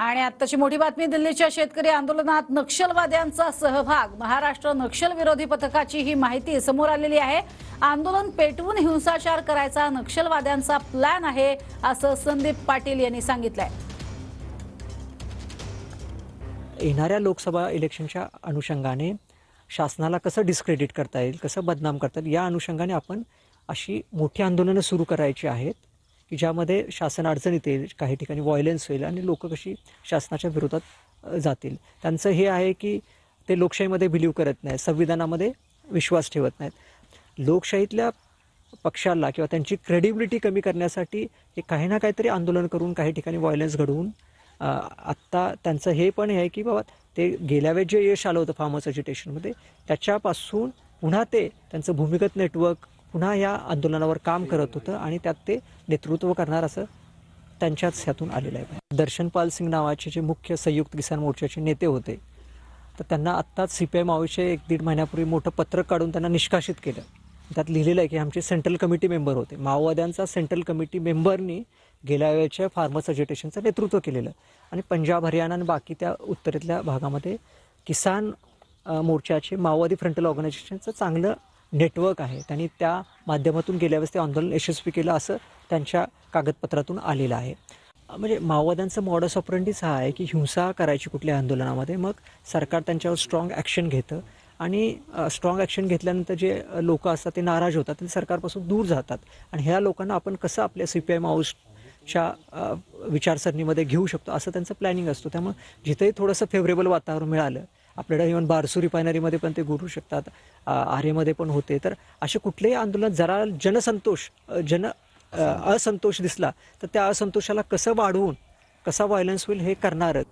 आणि आत्ताची मोठी बातमी, दिल्लीच्या शेतकरी आंदोलनात नक्षलवाद्यांचा सहभाग. महाराष्ट्र नक्षल विरोधी पथकाची ही माहिती समोर आलेली आहे. आंदोलन पेटवून हिंसाचार करायचा नक्षलवाद्यांचा प्लॅन आहे, असं संदीप पाटील यांनी सांगितलंय. येणाऱ्या लोकसभा इलेक्शनच्या अनुषंगाने शासनाला कसं डिस्क्रेडिट करता येईल, कसं बदनाम करता येईल, या अनुषंगाने आपण अशी मोठी आंदोलनं सुरू करायची आहेत की ज्यामध्ये शासन अडचणीत येईल, काही ठिकाणी व्हायलन्स होईल आणि लोक कशी शासनाच्या विरोधात जातील. त्यांचं हे आहे की ते लोकशाहीमध्ये बिलीव्ह करत नाहीत, संविधानामध्ये विश्वास ठेवत नाहीत. लोकशाहीतल्या पक्षाला किंवा त्यांची क्रेडिबिलिटी कमी करण्यासाठी हे काही ना काहीतरी आंदोलन करून काही ठिकाणी व्हायलन्स घडवून आत्ता त्यांचं हे पण आहे की बाबा ते गेल्या वेळेस जे यश आलं होतं फार्मर्स एज्युटेशनमध्ये, त्याच्यापासून पुन्हा ते त्यांचं भूमिगत नेटवर्क पुन्हा या आंदोलनावर काम करत होतं आणि त्यात ते नेतृत्व करणार असं त्यांच्याच ह्यातून आलेलं आहे. दर्शनपाल सिंग नावाचे जे मुख्य संयुक्त किसान मोर्चाचे नेते होते, तर त्यांना आत्ताच CPI मावळचे 1-1.5 महिन्यापूर्वी मोठं पत्रक काढून त्यांना निष्कासित केलं. त्यात लिहिलेलं आहे की आमचे सेंट्रल कमिटी मेंबर होते, माओवाद्यांचा सेंट्रल कमिटी मेंबरनी गेल्या वेळेच्या फार्मर्स एज्युटेशनचं नेतृत्व केलेलं आणि पंजाब, हरियाणा आणि बाकी त्या उत्तरेतल्या भागामध्ये किसान मोर्चाचे माओवादी फ्रंटल ऑर्गनायझेशनचं चांगलं नेटवर्क आहे. त्यांनी त्या माध्यमातून गेल्या वेळेस ते आंदोलन यशस्वी केलं असं त्यांच्या कागदपत्रातून आलेलं आहे. म्हणजे माओवाद्यांचं मॉडस ऑपरंडीच हा आहे की हिंसा करायची कुठल्या आंदोलनामध्ये, मग सरकार त्यांच्यावर स्ट्रॉंग ॲक्शन घेतं आणि स्ट्रॉंग ॲक्शन घेतल्यानंतर जे लोक असतात ते नाराज होतात, ते सरकारपासून दूर जातात आणि ह्या लोकांना आपण कसं आपल्या CPI माऊसच्या विचारसरणीमध्ये घेऊ शकतो असं त्यांचं प्लॅनिंग असतो. त्यामुळे जिथेही थोडंसं फेवरेबल वातावरण मिळालं, आपल्याला इव्हन बारसू रिफायनरीमध्ये पण ते घडू शकतात, आरेमध्ये पण होते, तर असे कुठलेही आंदोलन जरा असंतोष दिसला तर त्या असंतोषाला कसं वाढवून कसा व्हायलन्स होईल हे करणारच.